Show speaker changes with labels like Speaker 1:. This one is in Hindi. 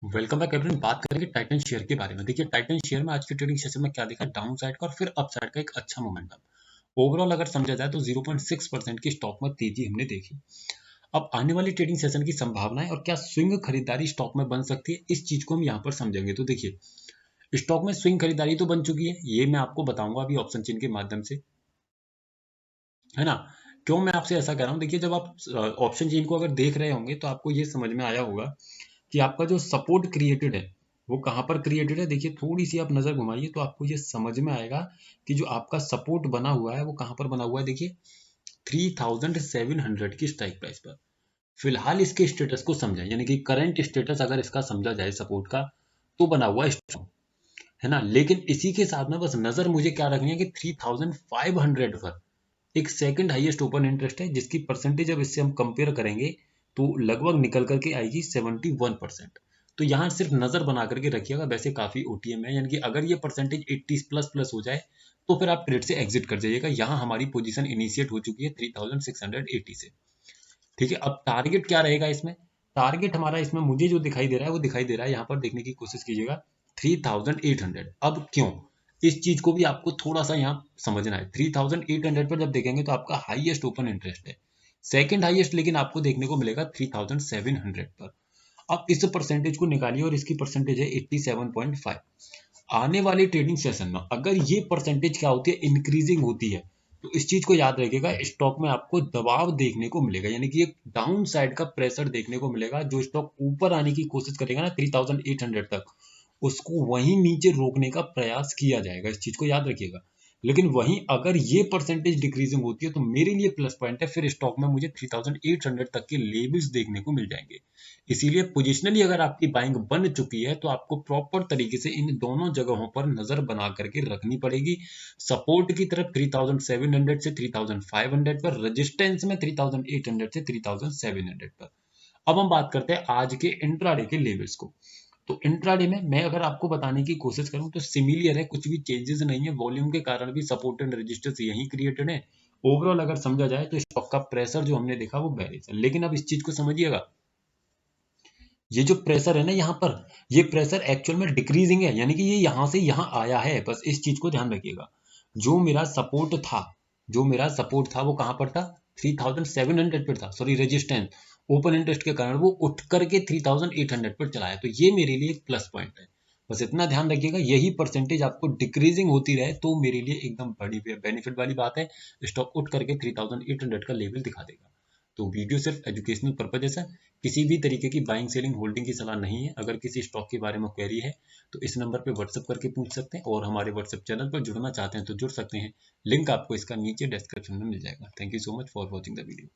Speaker 1: Welcome back everyone. बात करेंगे टाइटन शेयर के बारे में। देखिए टाइटन शेयर में आज के ट्रेडिंग सेशन में क्या देखा, डाउन साइड का और फिर अप साइड का एक अच्छा मोमेंटम। ओवरऑल अगर समझा जाए तो 0.6% की स्टॉक में तेजी हमने देखी। अब आने वाली ट्रेडिंग सेशन की संभावनाएं और क्या स्विंग खरीदारी स्टॉक में बन सकती है, इस चीज को हम यहाँ पर समझेंगे। तो देखिए स्टॉक में स्विंग खरीदारी तो बन चुकी है, ये मैं आपको बताऊंगा अभी ऑप्शन चेन के माध्यम से, है ना। क्यों मैं आपसे ऐसा कह रहा हूँ, देखिए जब आप ऑप्शन चेन को अगर देख रहे होंगे तो आपको ये समझ में आया होगा कि आपका जो सपोर्ट क्रिएटेड है वो कहाँ पर क्रिएटेड है। देखिए थोड़ी सी आप नजर घुमाइए तो आपको ये समझ में आएगा कि जो आपका सपोर्ट बना हुआ है वो कहाँ पर बना हुआ है। देखिए 3700 की स्ट्राइक प्राइस पर। फिलहाल इसके स्टेटस को समझें, यानी कि करंट स्टेटस अगर इसका समझा जाए सपोर्ट का, तो बना हुआ है स्ट्रॉन्ग, है ना। लेकिन इसी के साथ में बस नजर मुझे क्या रखनी है कि 3500 पर एक सेकंड हाईएस्ट ओपन इंटरेस्ट है, जिसकी परसेंटेज अब इससे हम कंपेयर करेंगे तो लगभग निकल करके आएगी 71%। तो यहाँ सिर्फ नजर बना करके रखिएगा, वैसे काफी ओटीएम है, यानी कि अगर ये परसेंटेज 80 प्लस प्लस हो जाए तो फिर आप ट्रेड से एग्जिट कर जाइएगा। यहाँ हमारी पोजीशन इनिशिएट हो चुकी है 3680 से। ठीक है, अब टारगेट क्या रहेगा इसमें। टारगेट हमारा इसमें मुझे जो दिखाई दे रहा है वो दिखाई दे रहा है, यहाँ पर देखने की कोशिश कीजिएगा 3800। अब क्यों, इस चीज को भी आपको थोड़ा सा यहाँ समझना है। 3800 पर जब देखेंगे तो आपका हाईएस्ट ओपन इंटरेस्ट है, सेकंड हाईएस्ट लेकिन आपको देखने को मिलेगा 3700 पर। अब इस परसेंटेज को निकालिए और इसकी परसेंटेज है 87.5। आने वाले ट्रेडिंग सेशन में अगर ये परसेंटेज क्या होती है, इंक्रीजिंग होती है, तो इस चीज को याद रखिएगा, स्टॉक में आपको दबाव देखने को मिलेगा, यानी कि एक डाउन साइड का प्रेशर देखने को मिलेगा। जो स्टॉक ऊपर आने की कोशिश करेगा ना 3800 तक, उसको वहीं नीचे रोकने का प्रयास किया जाएगा, इस चीज को याद रखिएगा। लेकिन वहीं अगर ये परसेंटेज डिक्रीजिंग होती है तो मेरे लिए प्लस पॉइंट है, फिर स्टॉक में मुझे 3800 तक के लेवल्स देखने को मिल जाएंगे। इसीलिए पोजिशनली अगर आपकी बाइंग बन चुकी है तो आपको प्रॉपर तरीके से इन दोनों जगहों पर नजर बना करके रखनी पड़ेगी। सपोर्ट की तरफ 3700 से 3500 पर, रेजिस्टेंस में 3800 से 3700 पर। अब हम बात करते हैं आज के इंट्राडे के लेवल्स को। तो इंट्राडे में मैं अगर आपको बताने की कोशिश करूं तो सिमिलियर है, कुछ भी चेंजेस नहीं है। वॉल्यूम के कारण भी सपोर्ट एंड रेजिस्टेंस यही क्रिएटेड है। ओवरऑल अगर समझा जाए तो स्टॉक का प्रेशर जो हमने देखा वो बेरिश है। लेकिन अब इस चीज को समझिएगा, ये जो प्रेशर है ना यहाँ पर, ये प्रेशर एक्चुअल में डिक्रीजिंग है, यानी कि ये यहाँ से यहाँ आया है। बस इस चीज को ध्यान रखिएगा। जो मेरा सपोर्ट था, जो मेरा सपोर्ट था वो कहाँ पर था, 3700 पर था, सॉरी रेजिस्टेंस। ओपन इंटरेस्ट के कारण वो उठ करके 3800 पर चला है, तो ये मेरे लिए एक प्लस पॉइंट है। बस इतना ध्यान रखिएगा, यही परसेंटेज आपको डिक्रीजिंग होती रहे तो मेरे लिए एकदम बड़ी बेनिफिट वाली बात है। स्टॉक उठ करके 3800 का लेवल दिखा देगा। तो वीडियो सिर्फ एजुकेशनल पर्पज है, किसी भी तरीके की बाइंग सेलिंग होल्डिंग की सलाह नहीं है। अगर किसी स्टॉक के बारे में क्वेरी है तो इस नंबर पे व्हाट्सएप करके पूछ सकते हैं, और हमारे व्हाट्सएप चैनल पर जुड़ना चाहते हैं तो जुड़ सकते हैं। लिंक आपको इसका नीचे डिस्क्रिप्शन में मिल जाएगा। Thank you so much for watching the video.